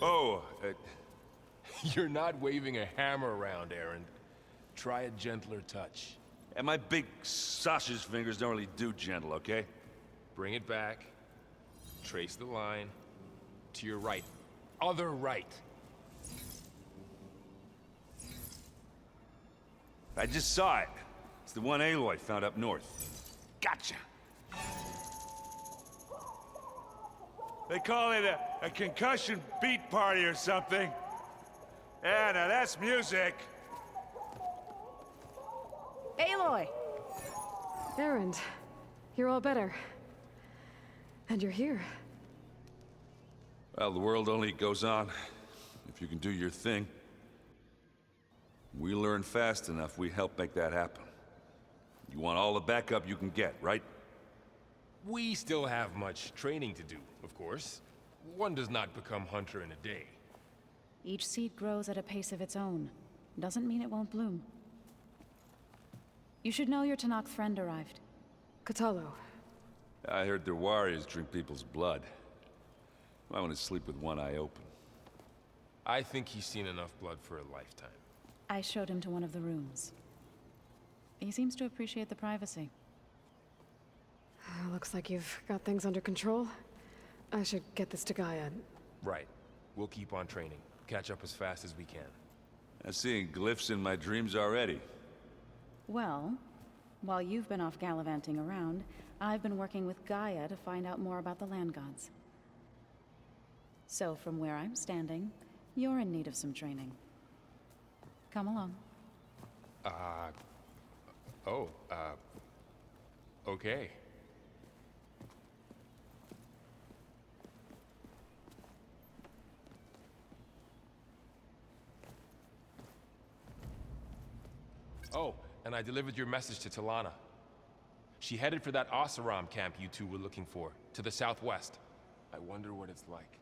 Oh, You're not waving a hammer around, Erend. Try a gentler touch. and my big sausage fingers don't really do gentle, okay? Bring it back. Trace the line. To your right. Other right. I just saw it. It's the one Aloy found up north. Gotcha! They call it a concussion beat party or something. Yeah, now that's music. Aloy! Erend, you're all better. And you're here. Well, the world only goes on if you can do your thing. We learn fast enough, we help make that happen. You want all the backup you can get, right? We still have much training to do, of course. One does not become hunter in a day. Each seed grows at a pace of its own. Doesn't mean it won't bloom. You should know your Tenakth friend arrived. Kotallo. I heard their warriors drink people's blood. I want to sleep with one eye open. I think he's seen enough blood for a lifetime. I showed him to one of the rooms. He seems to appreciate the privacy. Looks like you've got things under control. I should get this to Gaia. Right. We'll keep on training. Catch up as fast as we can. I'm seeing glyphs in my dreams already. Well, while you've been off gallivanting around, I've been working with Gaia to find out more about the land gods. So from where I'm standing, you're in need of some training. Come along. Okay. Oh, and I delivered your message to Talana. She headed for that Oseram camp you two were looking for, to the southwest. I wonder what it's like,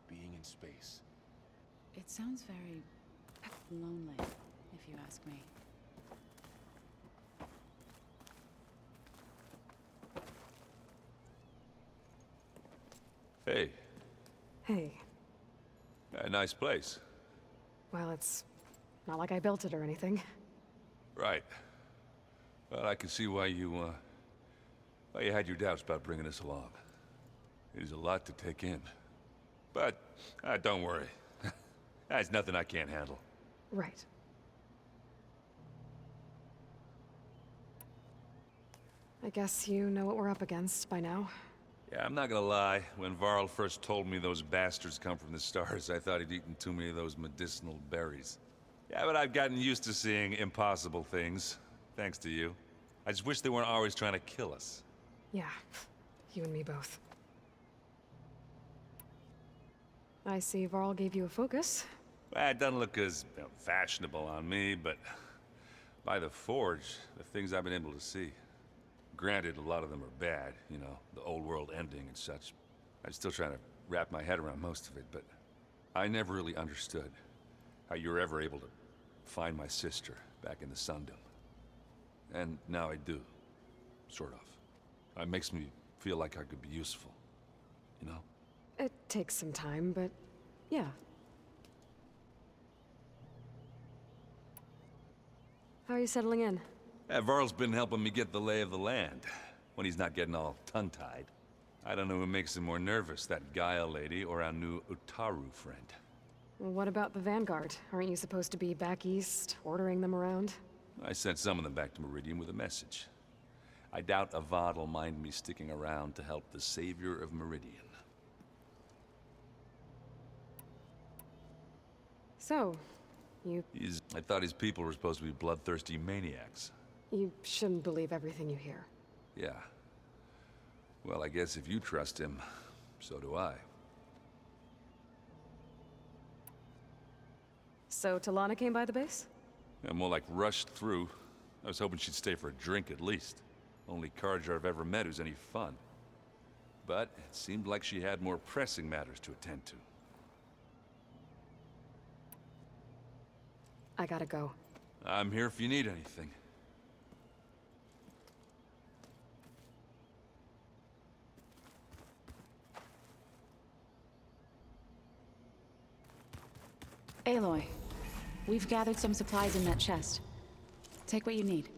being in space. It sounds very lonely, if you ask me. Hey, Hey. a nice place. Well, it's not like I built it or anything. Right. Well, I can see why you had your doubts about bringing us along. It is a lot to take in. But, don't worry. That's nothing I can't handle. Right. I guess you know what we're up against by now. Yeah, I'm not gonna lie. When Varl first told me those bastards come from the stars, I thought he'd eaten too many of those medicinal berries. Yeah, but I've gotten used to seeing impossible things, thanks to you. I just wish they weren't always trying to kill us. Yeah, you and me both. I see Varl gave you a focus. Well, it doesn't look as fashionable on me, but by the Forge, the things I've been able to see. Granted, a lot of them are bad, you know, the old world ending and such. I'm still trying to wrap my head around most of it, but I never really understood how you were ever able to find my sister back in the Sundom. And now I do, sort of. It makes me feel like I could be useful, you know? It takes some time, but yeah. How are you settling in? Yeah, Varl's been helping me get the lay of the land, when he's not getting all tongue-tied. I don't know who makes him more nervous, that Gaia lady or our new Utaru friend. What about the Vanguard? Aren't you supposed to be back east, ordering them around? I sent some of them back to Meridian with a message. I doubt Avad'll mind me sticking around to help the savior of Meridian. So, I thought his people were supposed to be bloodthirsty maniacs. you shouldn't believe everything you hear. Yeah. Well, I guess if you trust him, so do I. So Talana came by the base? Yeah, more like rushed through. I was hoping she'd stay for a drink at least. Only Carja I've ever met who's any fun. But it seemed like she had more pressing matters to attend to. I gotta go. I'm here if you need anything. Aloy, we've gathered some supplies in that chest. Take what you need.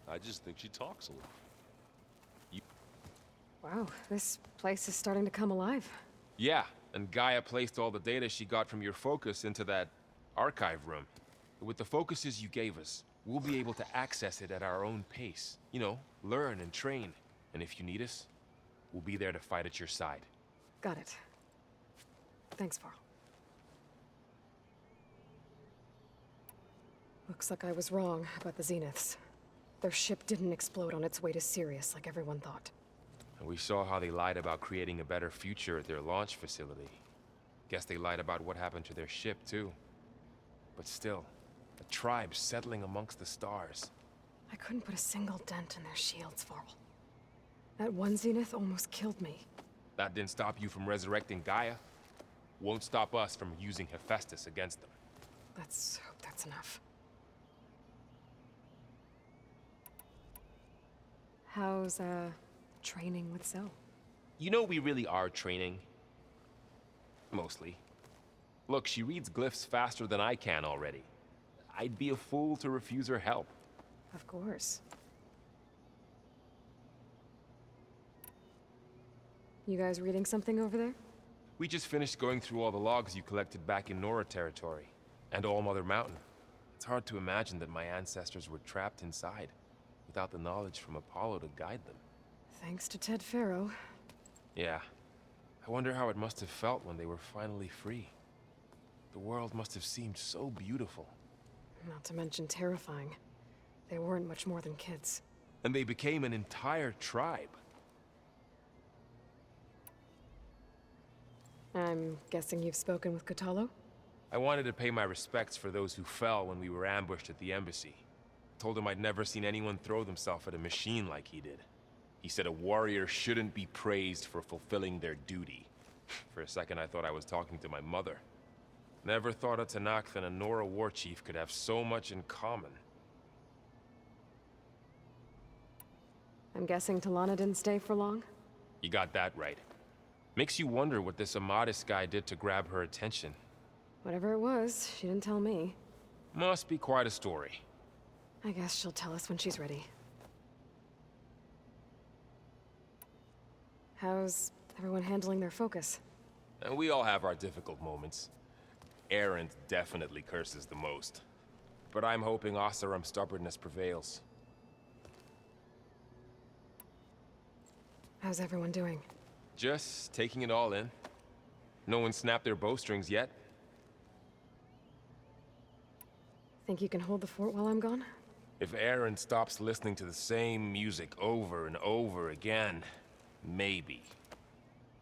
I just think she talks a lot. Wow, this place is starting to come alive. Yeah, and Gaia placed all the data she got from your focus into that archive room. With the focuses you gave us, we'll be able to access it at our own pace. You know, learn and train. And if you need us, we'll be there to fight at your side. Got it. Thanks, Varl. Looks like I was wrong about the Zeniths. Their ship didn't explode on its way to Sirius like everyone thought. And we saw how they lied about creating a better future at their launch facility. Guess they lied about what happened to their ship, too. But still, a tribe settling amongst the stars. I couldn't put a single dent in their shields, Varl. That one Zenith almost killed me. That didn't stop you from resurrecting Gaia. Won't stop us from using Hephaestus against them. Let's hope that's enough. How's, training with Zoe? You know we really are training. Mostly. Look, she reads glyphs faster than I can already. I'd be a fool to refuse her help. Of course. You guys reading something over there? We just finished going through all the logs you collected back in Nora territory, and All Mother Mountain. It's hard to imagine that my ancestors were trapped inside, without the knowledge from Apollo to guide them. Thanks to Ted Faro. Yeah. I wonder how it must have felt when they were finally free. The world must have seemed so beautiful. Not to mention terrifying. They weren't much more than kids. And they became an entire tribe. I'm guessing you've spoken with Kotallo? I wanted to pay my respects for those who fell when we were ambushed at the embassy. Told him I'd never seen anyone throw themselves at a machine like he did. He said a warrior shouldn't be praised for fulfilling their duty. For a second I thought I was talking to my mother. Never thought a Tenakth and a Nora war chief could have so much in common. I'm guessing Talana didn't stay for long? You got that right. Makes you wonder what this Amadis guy did to grab her attention. Whatever it was, she didn't tell me. Must be quite a story. I guess she'll tell us when she's ready. How's everyone handling their focus? And we all have our difficult moments. Erend definitely curses the most. But I'm hoping Oseram's stubbornness prevails. How's everyone doing? Just taking it all in. No one snapped their bowstrings yet. Think you can hold the fort while I'm gone? If Erend stops listening to the same music over and over again, maybe.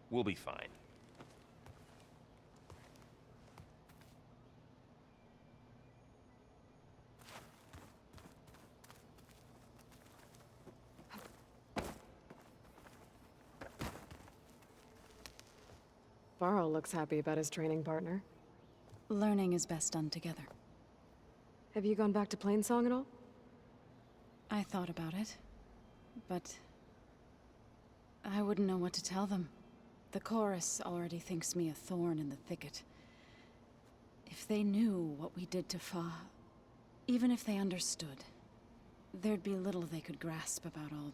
We'll be fine. Varl looks happy about his training partner. Learning is best done together. Have you gone back to Plainsong at all? I thought about it, but I wouldn't know what to tell them. The chorus already thinks me a thorn in the thicket. If they knew what we did to Fa, even if they understood, there'd be little they could grasp about all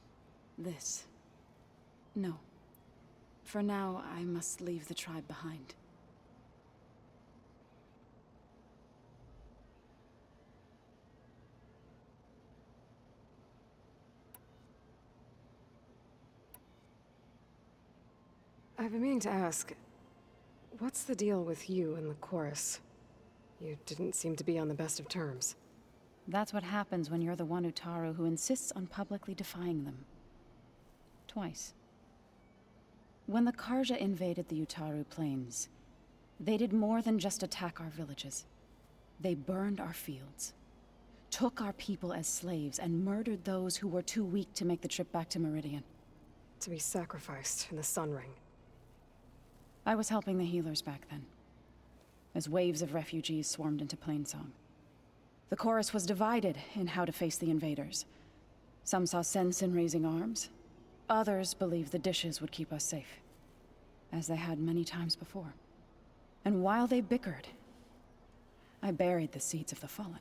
this. No. For now, I must leave the tribe behind. I've been meaning to ask, what's the deal with you and the chorus? You didn't seem to be on the best of terms. That's what happens when you're the one Utaru who insists on publicly defying them. Twice. When the Karja invaded the Utaru plains, they did more than just attack our villages. They burned our fields, took our people as slaves, and murdered those who were too weak to make the trip back to Meridian. To be sacrificed in the Sun Ring. I was helping the healers back then, as waves of refugees swarmed into Plainsong. The chorus was divided in how to face the invaders. Some saw sense in raising arms. Others believed the dishes would keep us safe, as they had many times before. And while they bickered, I buried the seeds of the Fallen.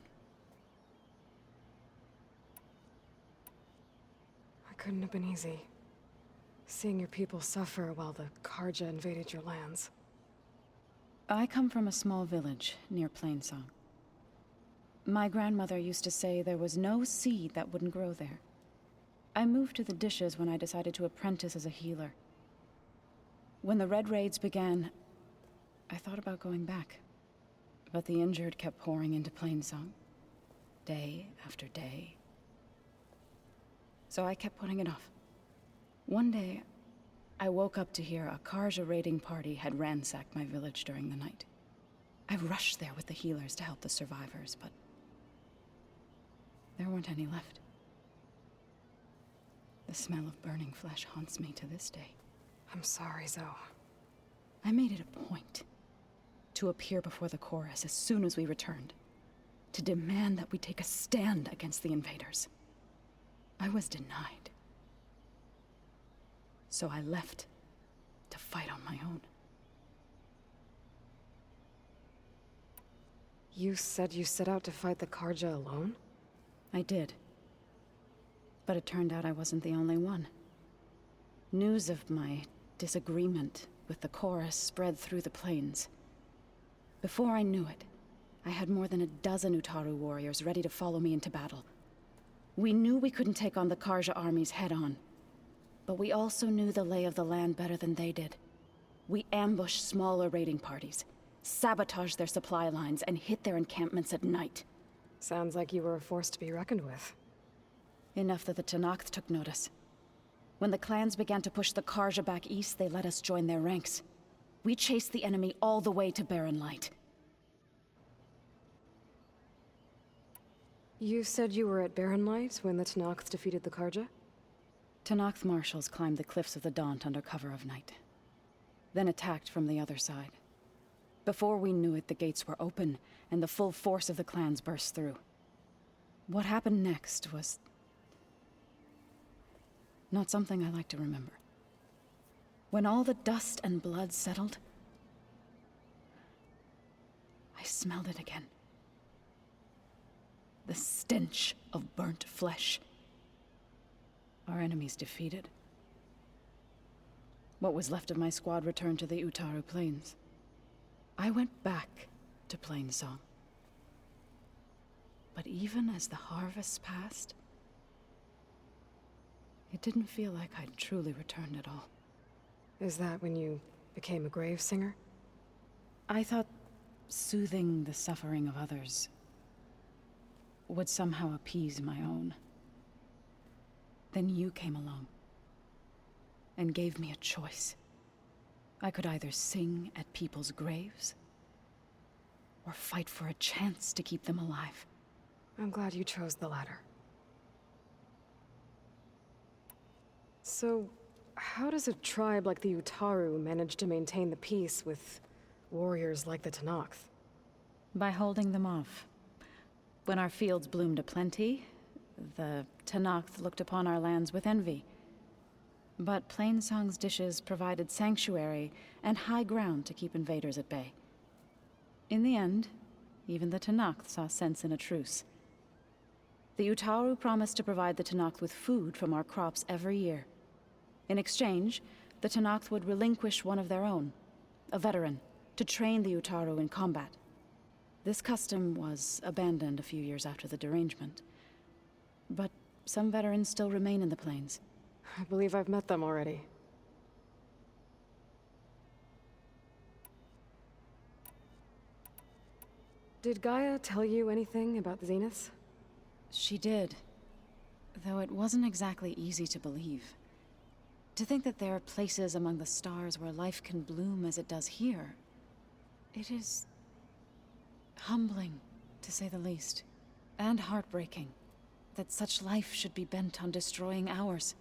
It couldn't have been easy. Seeing your people suffer while the Karja invaded your lands. I come from a small village near Plainsong. My grandmother used to say there was no seed that wouldn't grow there. I moved to the dishes when I decided to apprentice as a healer. When the Red Raids began, I thought about going back. But the injured kept pouring into Plainsong, day after day. So I kept putting it off. One day, I woke up to hear a Karja raiding party had ransacked my village during the night. I rushed there with the healers to help the survivors, but there weren't any left. The smell of burning flesh haunts me to this day. I'm sorry, Zoe. I made it a point to appear before the chorus as soon as we returned, to demand that we take a stand against the invaders. I was denied. So I left to fight on my own. You said you set out to fight the Karja alone? I did. But it turned out I wasn't the only one. News of my disagreement with the chorus spread through the plains. Before I knew it, I had more than a dozen Utaru warriors ready to follow me into battle. We knew we couldn't take on the Karja armies head-on, but we also knew the lay of the land better than they did. We ambushed smaller raiding parties, sabotaged their supply lines, and hit their encampments at night. Sounds like you were a force to be reckoned with. Enough that the Tenakth took notice. When the clans began to push the Karja back east, they let us join their ranks. We chased the enemy all the way to Barren Light. You said you were at Barren Light when the Tenakth defeated the Karja? Tenakth marshals climbed the cliffs of the Daunt under cover of night, then attacked from the other side. Before we knew it, the gates were open, and the full force of the clans burst through. What happened next was not something I like to remember. When all the dust and blood settled, I smelled it again. The stench of burnt flesh. Our enemies defeated. What was left of my squad returned to the Utaru Plains. I went back to Plainsong. But even as the harvest passed, it didn't feel like I'd truly returned at all. Is that when you became a grave singer? I thought soothing the suffering of others would somehow appease my own. Then you came along and gave me a choice. I could either sing at people's graves or fight for a chance to keep them alive. I'm glad you chose the latter. So, how does a tribe like the Utaru manage to maintain the peace with warriors like the Tenakth? By holding them off. When our fields bloomed aplenty, the Tenakth looked upon our lands with envy. But Plainsong's dishes provided sanctuary and high ground to keep invaders at bay. In the end, even the Tenakth saw sense in a truce. The Utaru promised to provide the Tenakth with food from our crops every year. In exchange, the Tenakth would relinquish one of their own, a veteran, to train the Utaru in combat. This custom was abandoned a few years after the derangement. But some veterans still remain in the plains. I believe I've met them already. Did Gaia tell you anything about the Zeniths? She did. Though it wasn't exactly easy to believe. To think that there are places among the stars where life can bloom as it does here, it is humbling, to say the least, and heartbreaking that such life should be bent on destroying ours.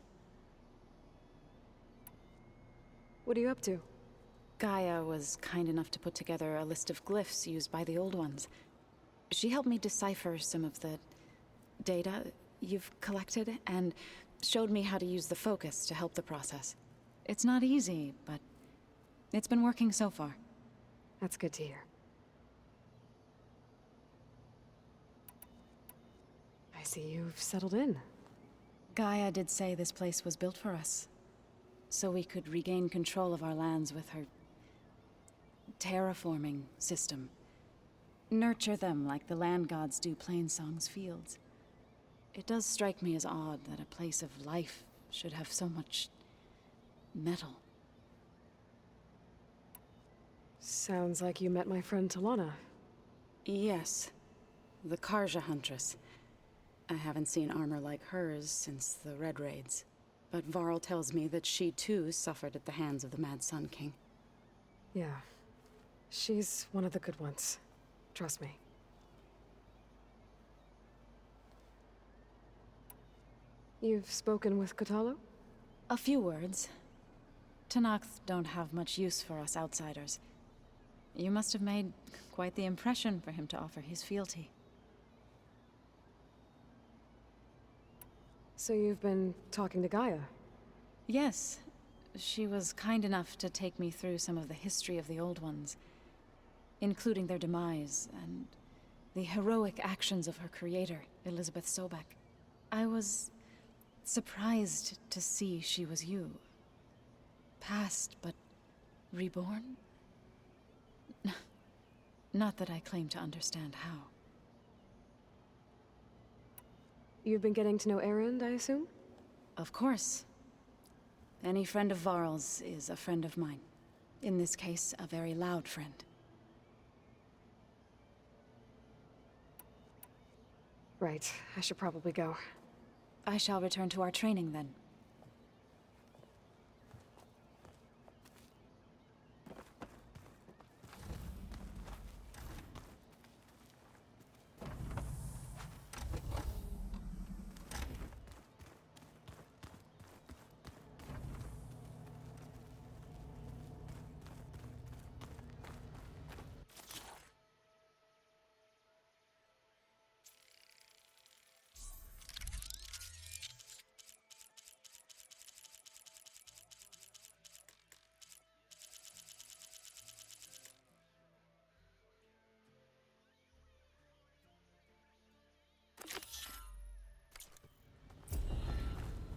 What are you up to? Gaia was kind enough to put together a list of glyphs used by the Old Ones. She helped me decipher some of the data you've collected, and showed me how to use the focus to help the process. It's not easy, but it's been working so far. That's good to hear. I see you've settled in. Gaia did say this place was built for us, so we could regain control of our lands with her terraforming system. Nurture them like the land gods do Plainsong's fields. It does strike me as odd that a place of life should have so much metal. Sounds like you met my friend Talana. Yes, the Karja Huntress. I haven't seen armor like hers since the Red Raids, but Varl tells me that she too suffered at the hands of the Mad Sun King. Yeah. She's one of the good ones. Trust me. You've spoken with Kotallo? A few words. Tenakth don't have much use for us outsiders. You must have made quite the impression for him to offer his fealty. So you've been talking to Gaia? Yes. She was kind enough to take me through some of the history of the Old Ones, including their demise and the heroic actions of her creator, Elizabeth Sobek. I was surprised to see she was you. Past, but reborn? Not that I claim to understand how. You've been getting to know Erend, I assume? Of course. Any friend of Varl's is a friend of mine. In this case, a very loud friend. Right. I should probably go. I shall return to our training then.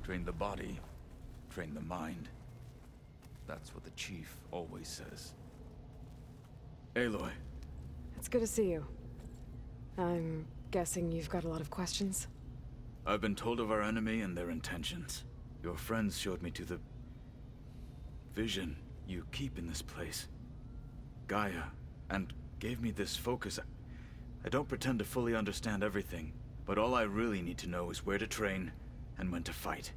Train the body, train the mind. That's what the chief always says. Aloy. It's good to see you. I'm guessing you've got a lot of questions? I've been told of our enemy and their intentions. Your friends showed me to the vision you keep in this place. Gaia, and gave me this focus. I don't pretend to fully understand everything, but all I really need to know is where to train and when to fight.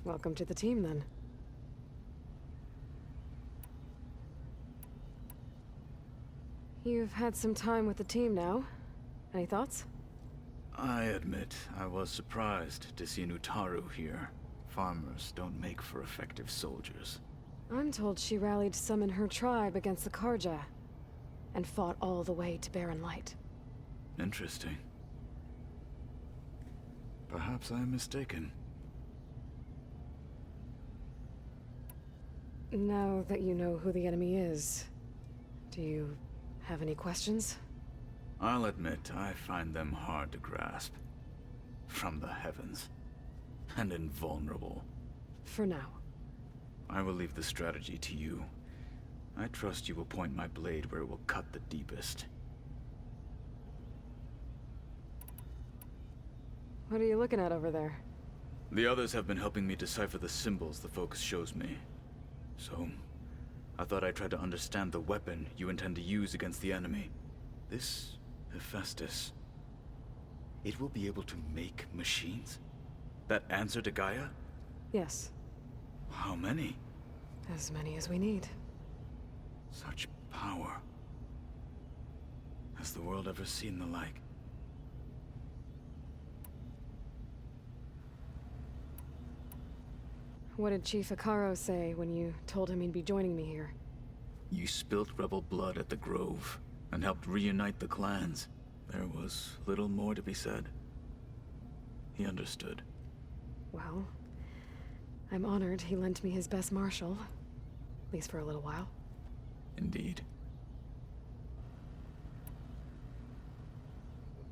Welcome to the team, then. You've had some time with the team now. Any thoughts? I admit, I was surprised to see Nutaru here. Farmers don't make for effective soldiers. I'm told she rallied some in her tribe against the Karja, and fought all the way to Barren Light. Interesting. Perhaps I am mistaken. Now that you know who the enemy is, do you have any questions? I'll admit, I find them hard to grasp. From the heavens. And invulnerable. For now. I will leave the strategy to you. I trust you will point my blade where it will cut the deepest. What are you looking at over there? The others have been helping me decipher the symbols the focus shows me. So, I thought I'd try to understand the weapon you intend to use against the enemy. This Hephaestus. It will be able to make machines? That answer to Gaia? Yes. How many? As many as we need. Such power. Has the world ever seen the like? What did Chief Akaro say when you told him he'd be joining me here? You spilt rebel blood at the Grove, and helped reunite the clans. There was little more to be said. He understood. Well, I'm honored he lent me his best martial. At least for a little while. Indeed.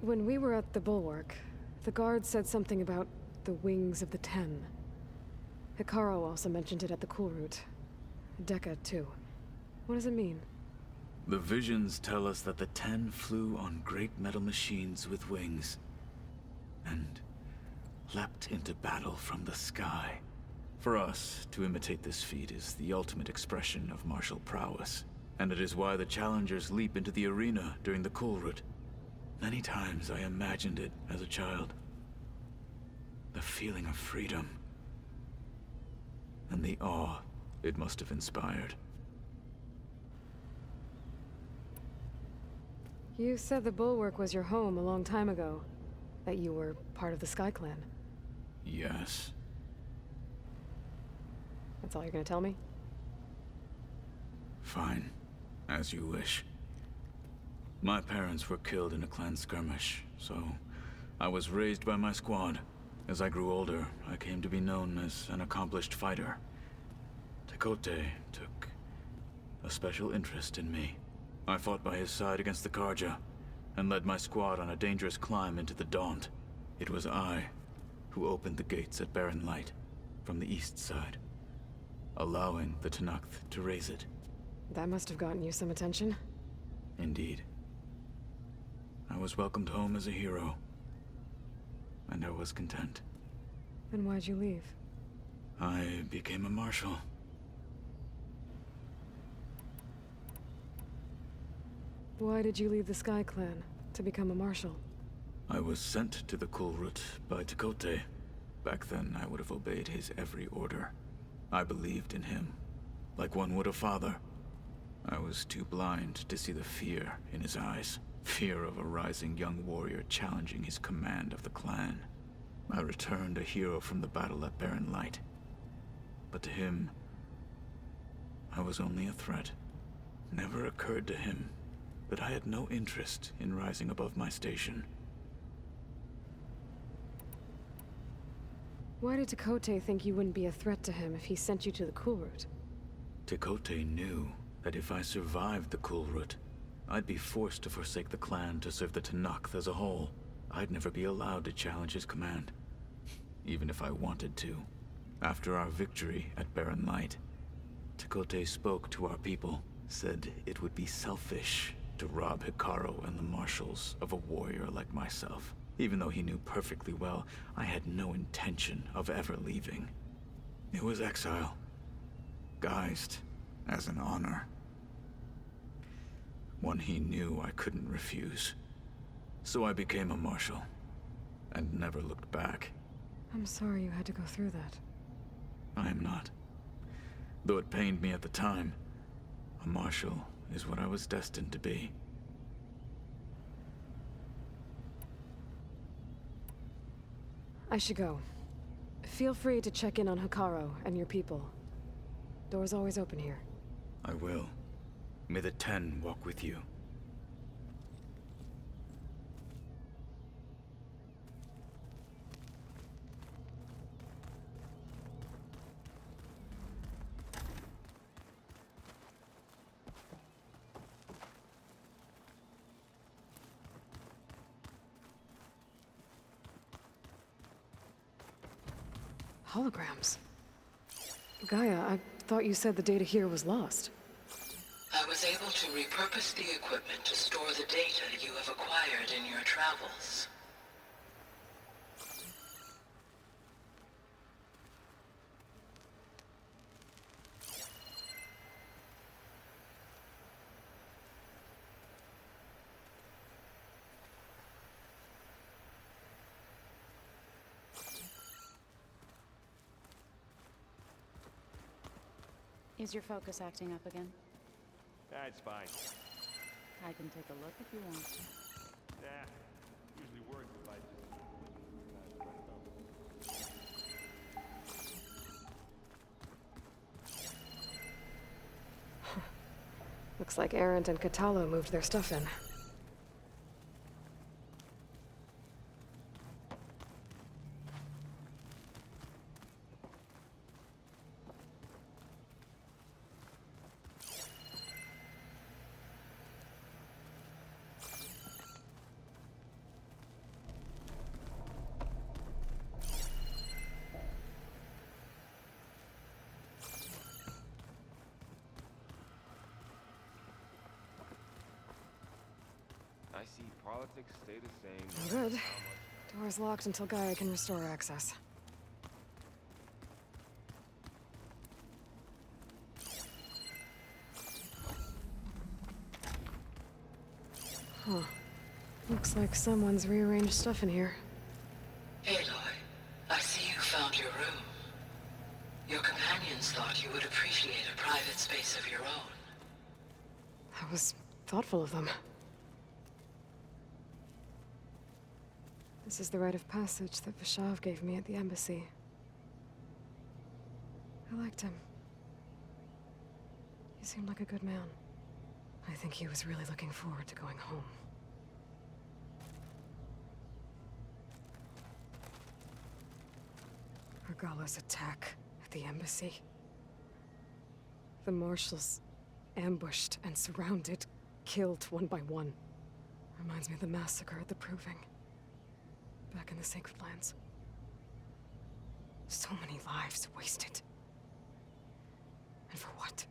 When we were at the Bulwark, the guard said something about the Wings of the Ten. Hikaru also mentioned it at the Cool Route. Dekka, too. What does it mean? The visions tell us that the Ten flew on great metal machines with wings, and leapt into battle from the sky. For us, to imitate this feat is the ultimate expression of martial prowess, and it is why the challengers leap into the arena during the Cool Route. Many times I imagined it as a child. The feeling of freedom, and the awe it must have inspired. You said the Bulwark was your home a long time ago. That you were part of the Sky Clan. Yes. That's all you're gonna tell me? Fine. As you wish. My parents were killed in a clan skirmish, so I was raised by my squad. As I grew older, I came to be known as an accomplished fighter. Tekote took a special interest in me. I fought by his side against the Karja, and led my squad on a dangerous climb into the Daunt. It was I who opened the gates at Barren Light, from the east side, allowing the Tenakth to raise it. That must have gotten you some attention. Indeed. I was welcomed home as a hero, and I was content. Then why'd you leave? I became a marshal. Why did you leave the Sky Clan to become a marshal? I was sent to the Cool Route by Tekote. Back then, I would have obeyed his every order. I believed in him, like one would a father. I was too blind to see the fear in his eyes. Fear of a rising young warrior challenging his command of the clan. I returned a hero from the battle at Barren Light. But to him, I was only a threat. Never occurred to him that I had no interest in rising above my station. Why did Tekote think you wouldn't be a threat to him if he sent you to the Cool Route? Tekote knew that if I survived the Cool Route, I'd be forced to forsake the clan to serve the Tenakth as a whole. I'd never be allowed to challenge his command, even if I wanted to. After our victory at Barren Light, Tekote spoke to our people, said it would be selfish to rob Hikaru and the marshals of a warrior like myself, even though he knew perfectly well I had no intention of ever leaving. It was exile, guised as an honor. One he knew I couldn't refuse. So I became a marshal, and never looked back. I'm sorry you had to go through that. I am not. Though it pained me at the time, a marshal is what I was destined to be. I should go. Feel free to check in on Hikaru and your people. Door's always open here. I will. May the Ten walk with you. Holograms. Gaia, I thought you said the data here was lost. I was able to repurpose the equipment to store the data you have acquired in your travels. Is your focus acting up again? That's fine. I can take a look if you want to. Nah, usually works if I just... Looks like Erend and Katalo moved their stuff in. see politics stay the same. No good. Door's locked until Gaia can restore access. Huh. Looks like someone's rearranged stuff in here. Aloy, I see you found your room. Your companions thought you would appreciate a private space of your own. That was thoughtful of them. This is the rite of passage that Vishav gave me at the embassy. I liked him. He seemed like a good man. I think he was really looking forward to going home. Argala's attack at the embassy. The marshals ambushed and surrounded, killed one by one. Reminds me of the massacre at the Proving. Back in the Sacred Lands. So many lives wasted. And for what?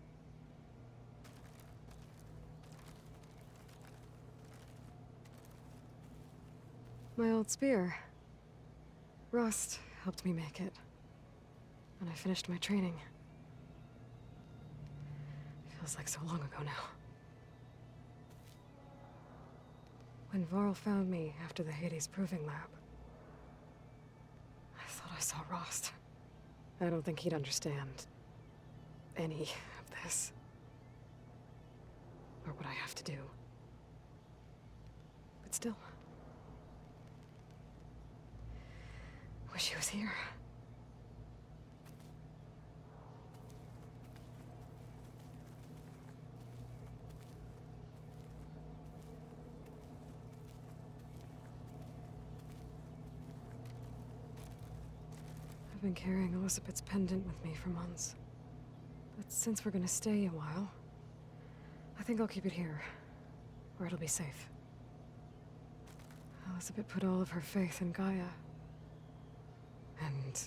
My old spear. Rust helped me make it. And I finished my training. Feels like so long ago now. When Varl found me after the Hades Proving Lab, I thought I saw Rost. I don't think he'd understand any of this. Or what I have to do. But still. Wish he was here. I've been carrying Elizabeth's pendant with me for months. But since we're gonna stay a while, I think I'll keep it here, where it'll be safe. Elizabeth put all of her faith in Gaia. And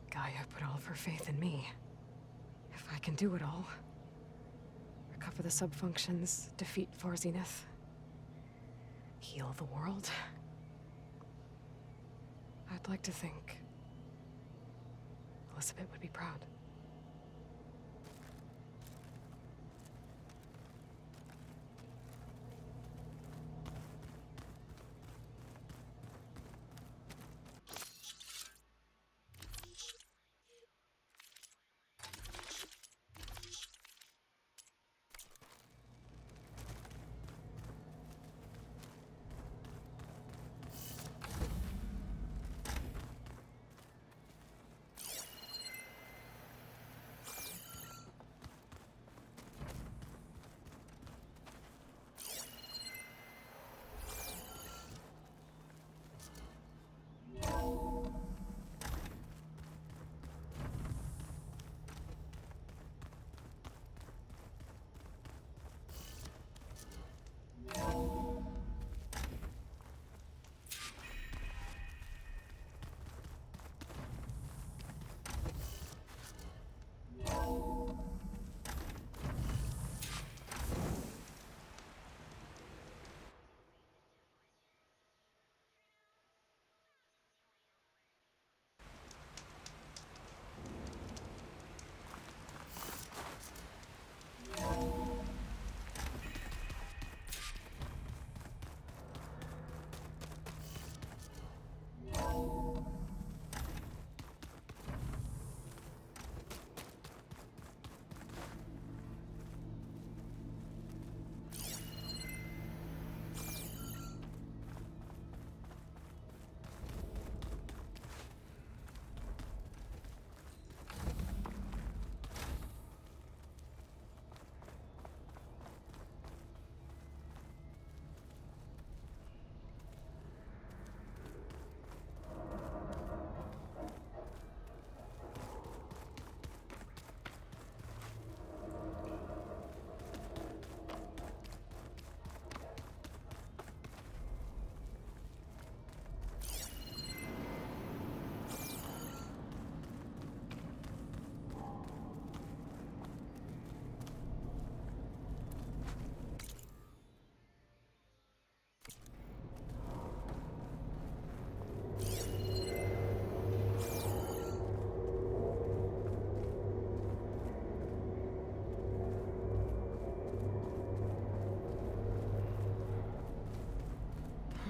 Gaia put all of her faith in me. If I can do it all, recover the subfunctions, defeat Varzineth, heal the world, I'd like to think Elizabeth would be proud.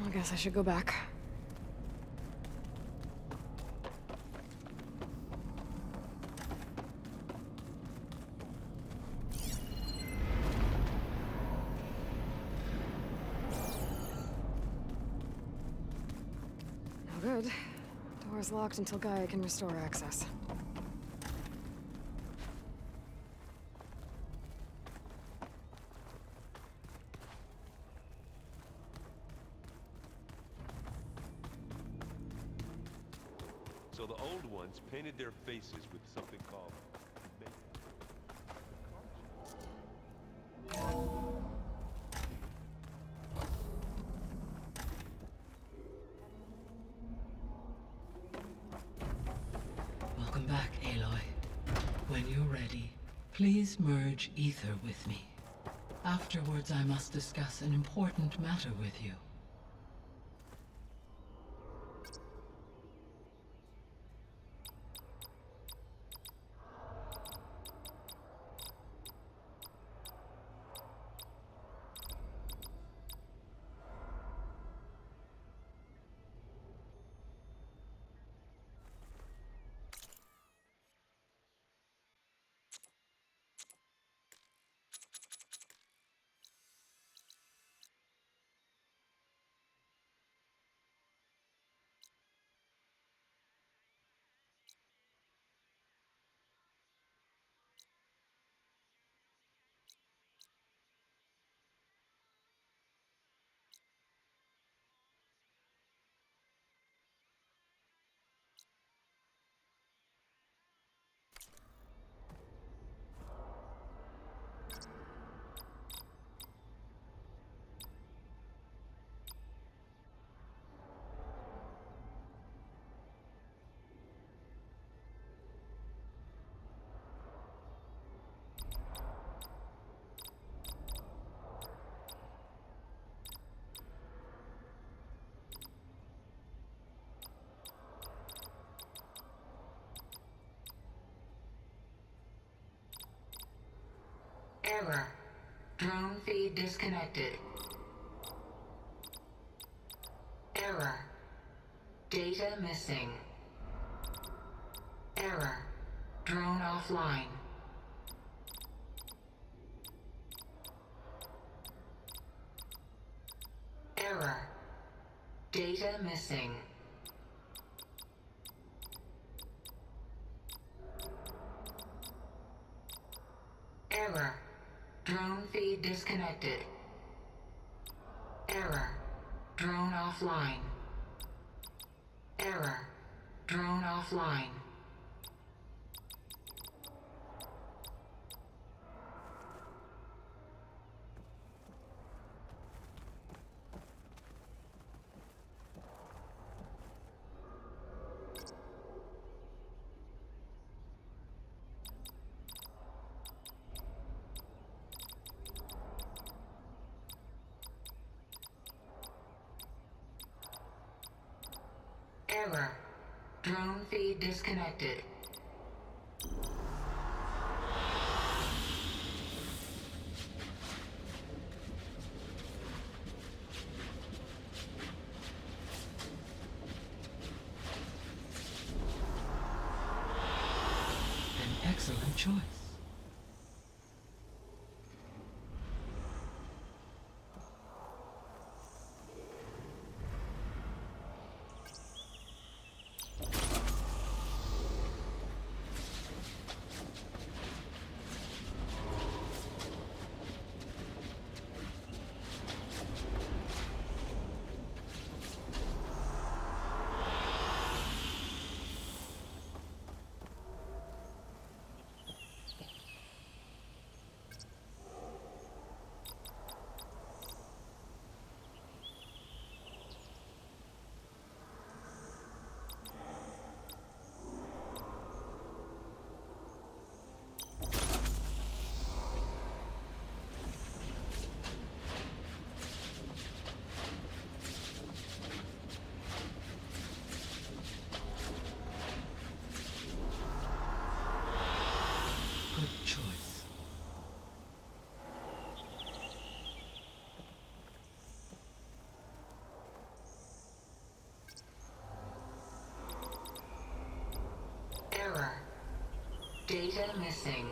I guess I should go back. No good. Door's locked until Gaia can restore access. So the old ones painted their faces with something called makeup. Welcome back, Aloy. When you're ready, please merge ether with me. Afterwards, I must discuss an important matter with you. Error. Drone feed disconnected. Error. Data missing. Error. Drone offline. Error. Data missing. Error. Drone feed disconnected. Error. Drone offline. Error. Drone offline. Error. Drone feed disconnected. An excellent choice. Good choice. Data missing.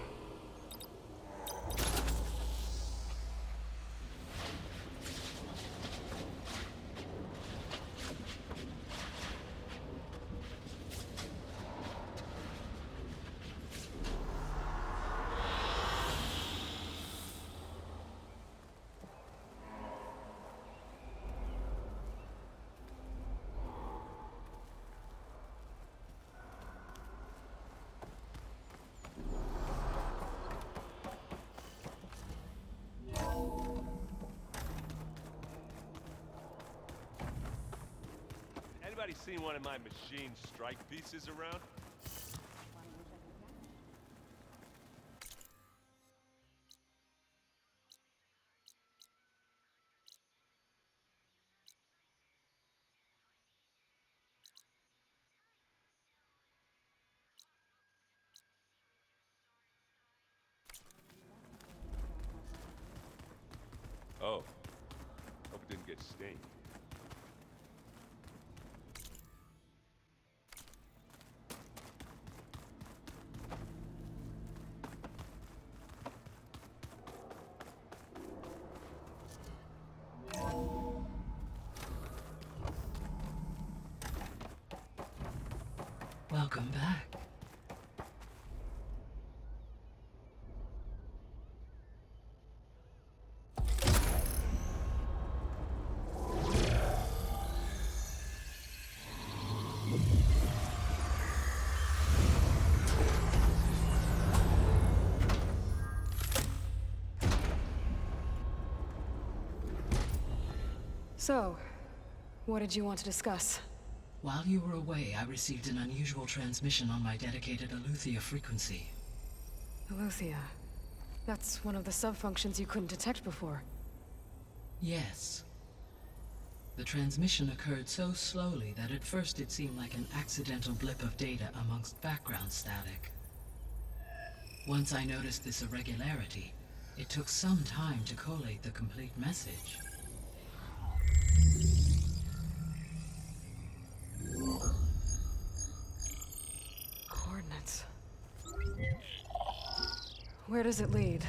Anybody seen one of my machine strike pieces around? Oh. Hope it didn't get stained. Welcome back. So, what did you want to discuss? While you were away, I received an unusual transmission on my dedicated Eleuthia frequency. Eleuthia. That's one of the sub-functions you couldn't detect before. Yes. The transmission occurred so slowly that at first it seemed like an accidental blip of data amongst background static. Once I noticed this irregularity, it took some time to collate the complete message. Coordinates. Where does it lead?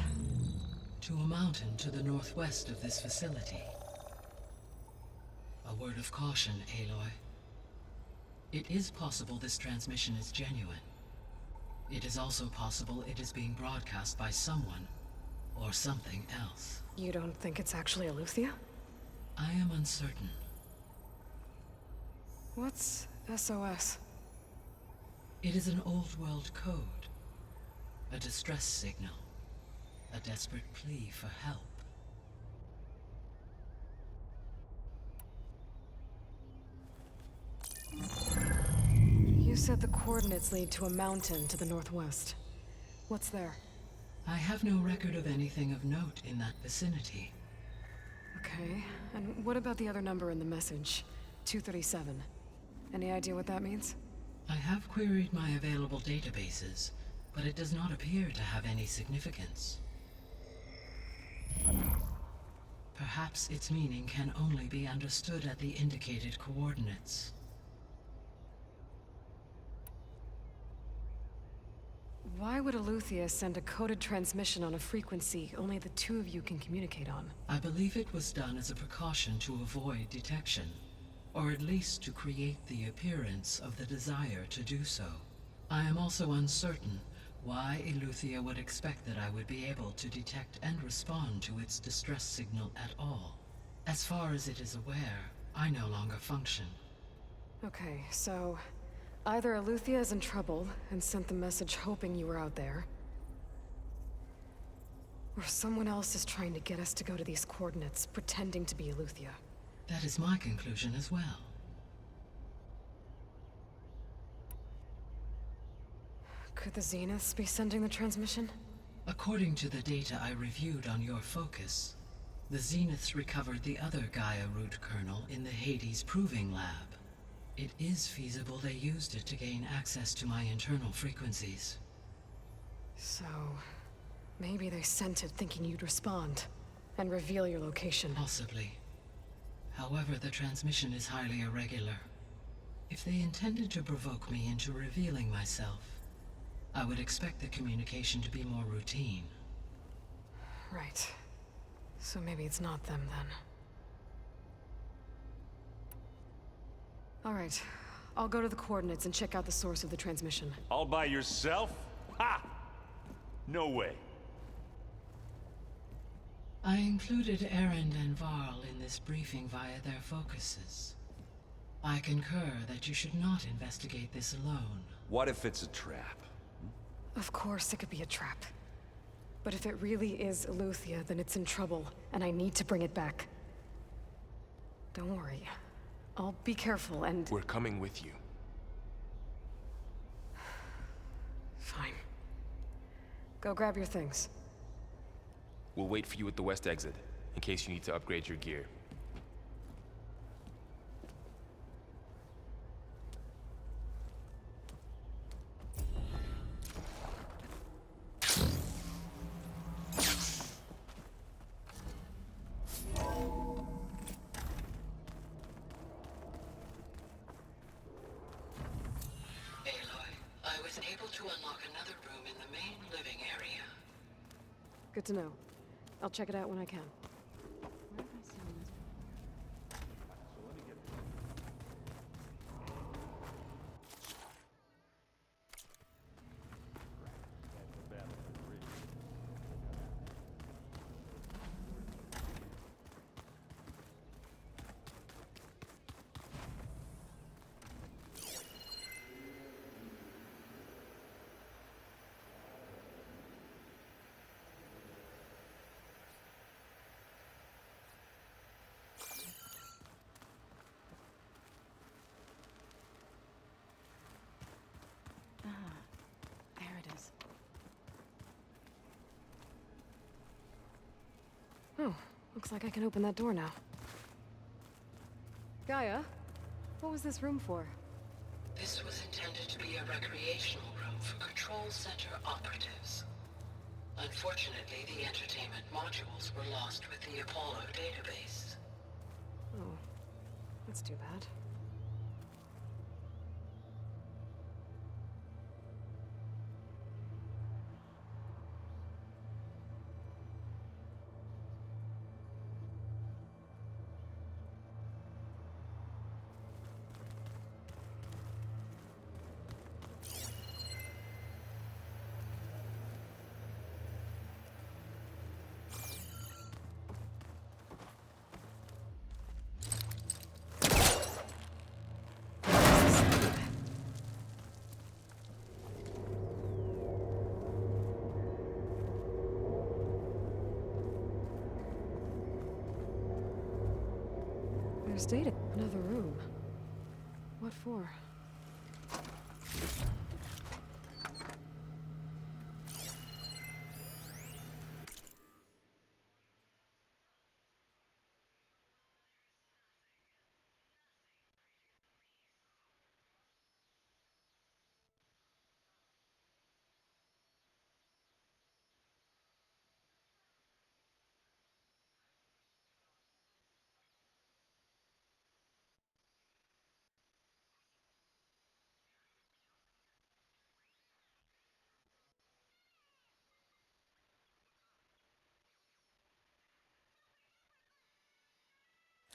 To a mountain to the northwest of this facility. A word of caution, Aloy. It is possible this transmission is genuine. It is also possible it is being broadcast by someone, or something else. You don't think it's actually Eleuthia? I am uncertain. What's SOS? It is an old-world code. A distress signal. A desperate plea for help. You said the coordinates lead to a mountain to the northwest. What's there? I have no record of anything of note in that vicinity. Okay, and what about the other number in the message? 237. Any idea what that means? I have queried my available databases, but it does not appear to have any significance. Perhaps its meaning can only be understood at the indicated coordinates. Why would Eleuthia send a coded transmission on a frequency only the two of you can communicate on? I believe it was done as a precaution to avoid detection, or at least to create the appearance of the desire to do so. I am also uncertain why Eleuthia would expect that I would be able to detect and respond to its distress signal at all. As far as it is aware, I no longer function. Okay, so either Eleuthia is in trouble and sent the message hoping you were out there, or someone else is trying to get us to go to these coordinates, pretending to be Eleuthia. That is my conclusion as well. Could the Zeniths be sending the transmission? According to the data I reviewed on your focus, the Zeniths recovered the other Gaia root kernel in the Hades Proving Lab. It is feasible they used it to gain access to my internal frequencies. So, maybe they sent it thinking you'd respond and reveal your location. Possibly. However, the transmission is highly irregular. If they intended to provoke me into revealing myself, I would expect the communication to be more routine. Right. So maybe it's not them then. All right. I'll go to the coordinates and check out the source of the transmission. All by yourself? Ha! No way. I included Erend and Varl in this briefing via their focuses. I concur that you should not investigate this alone. What if it's a trap? Of course it could be a trap. But if it really is Eleuthia, then it's in trouble, and I need to bring it back. Don't worry. I'll be careful and... We're coming with you. Fine. Go grab your things. We'll wait for you at the west exit, in case you need to upgrade your gear. Aloy, I was able to unlock another room in the main living area. Good to know. I'll check it out when I can. Where have I seen this? There it is. Oh, looks like I can open that door now. Gaia, what was this room for? This was intended to be a recreational room for Control Center operatives. Unfortunately, the entertainment modules were lost with the Apollo database. Oh, that's too bad. There's data. Another room. What for?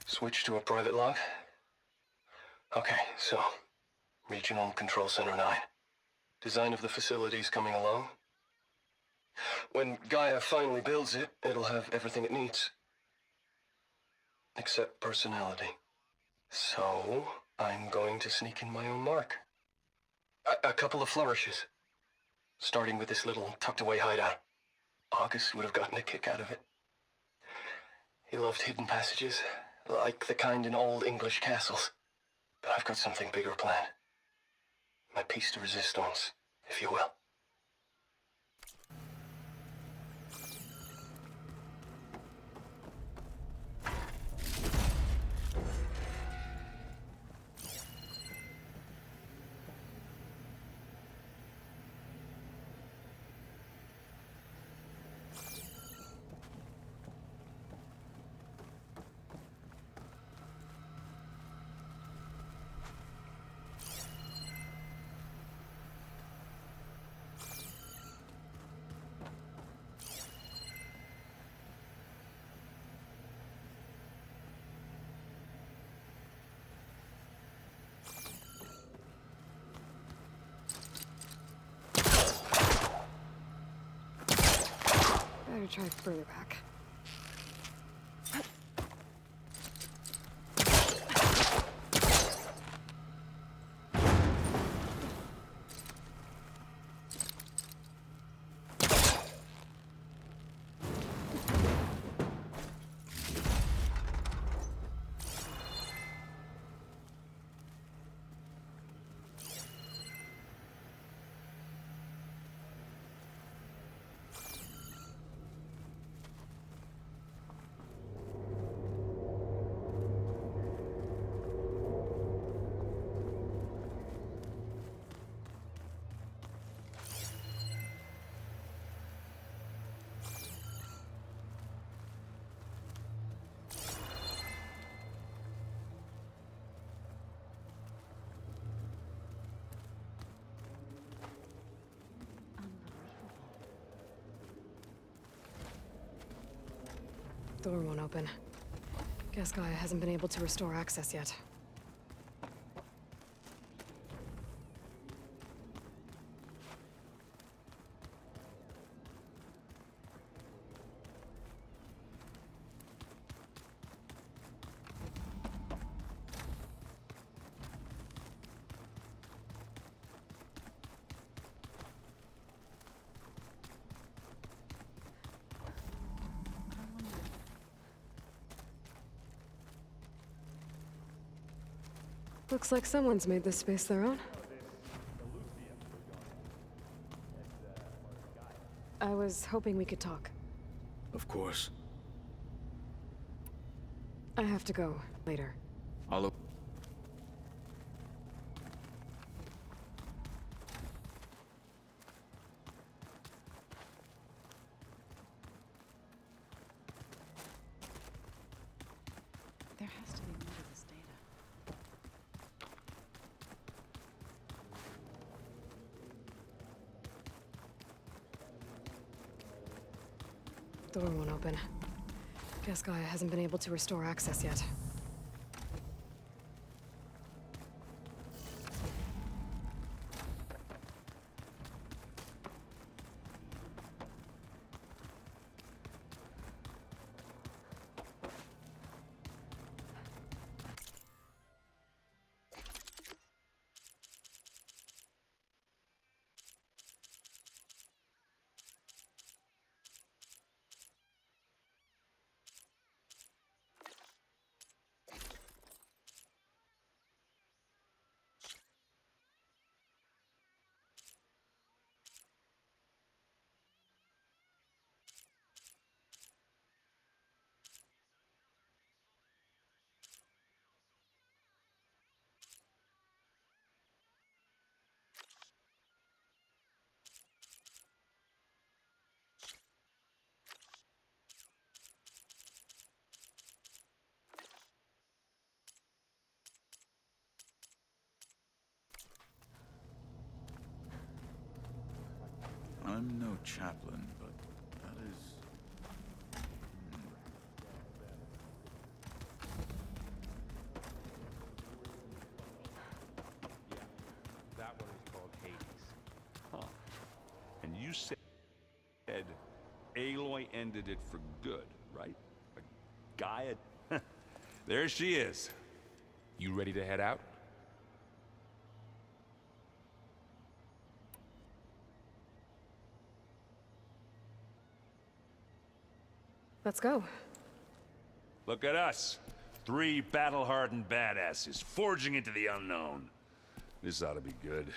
Switch to a private log? Okay, so, Regional Control Center 9. Design of the facility's coming along. When Gaia finally builds it, it'll have everything it needs. Except personality. So, I'm going to sneak in my own mark. A couple of flourishes. Starting with this little tucked-away hideout. August would have gotten a kick out of it. He loved hidden passages, like the kind in old English castles. But I've got something bigger planned. My piece de resistance, if you will. Better try further back. Door won't open. Guess Gaia hasn't been able to restore access yet. Looks like someone's made this space their own. I was hoping we could talk. Of course. I have to go later. I'll... There has to be more to this data. Door won't open. Guess Gaia hasn't been able to restore access yet. I'm no chaplain, but that is... That one is called Hades. Huh. And you said Aloy ended it for good, right? Like Gaia... There she is. You ready to head out? Let's go. Look at us. 3 battle-hardened badasses forging into the unknown. This ought to be good.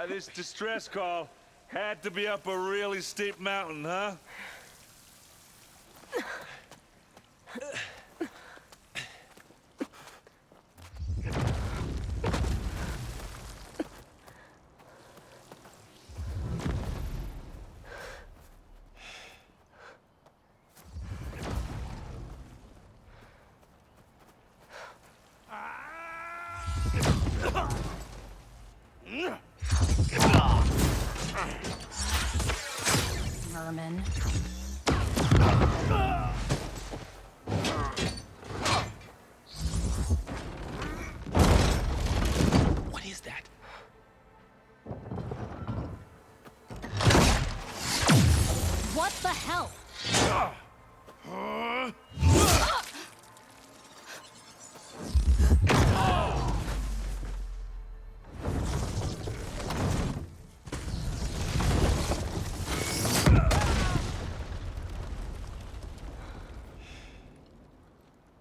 This distress call had to be up a really steep mountain, huh? vermin. What is that? What the hell?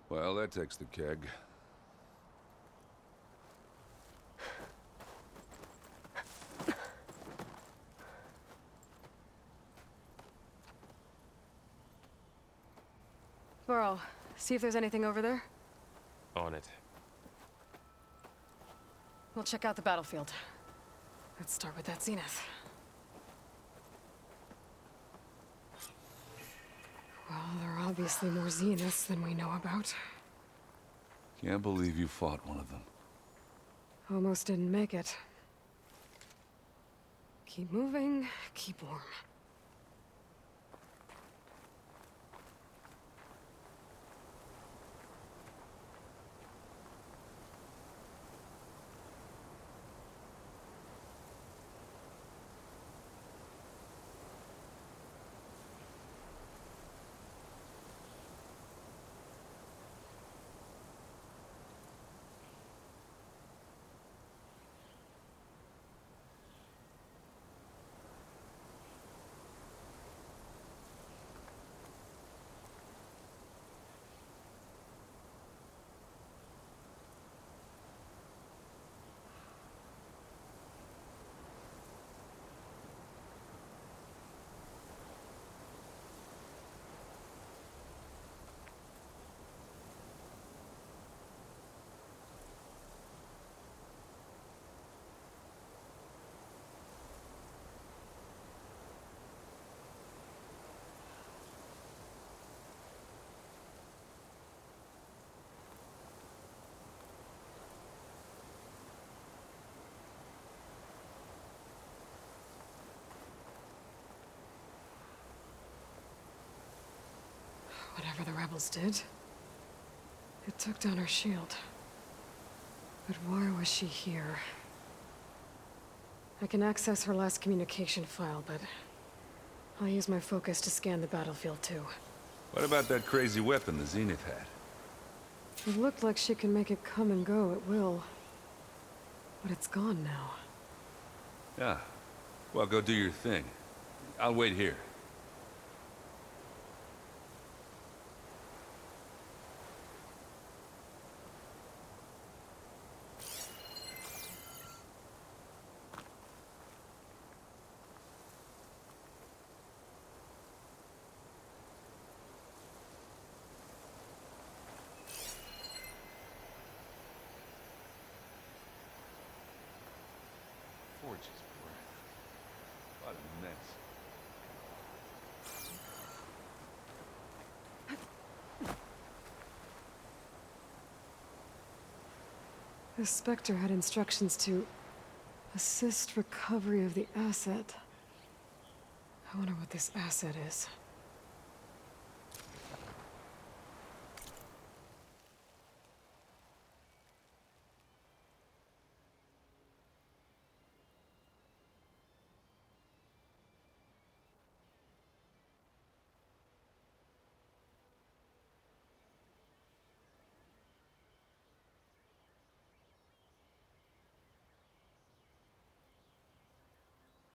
Well, that takes the keg. Burrow, see if there's anything over there. On it. We'll check out the battlefield. Let's start with that zenith. Well, there are obviously more zeniths than we know about. Can't believe you fought one of them. Almost didn't make it. Keep moving, keep warm. Whatever the rebels did, it took down her shield. But why was she here? I can access her last communication file, but I'll use my focus to scan the battlefield too. What about that crazy weapon the Zenith had? It looked like she can make it come and go at will. But it's gone now. Yeah. Well, go do your thing. I'll wait here. Forge's breath. What a mess. The Spectre had instructions to assist recovery of the asset. I wonder what this asset is.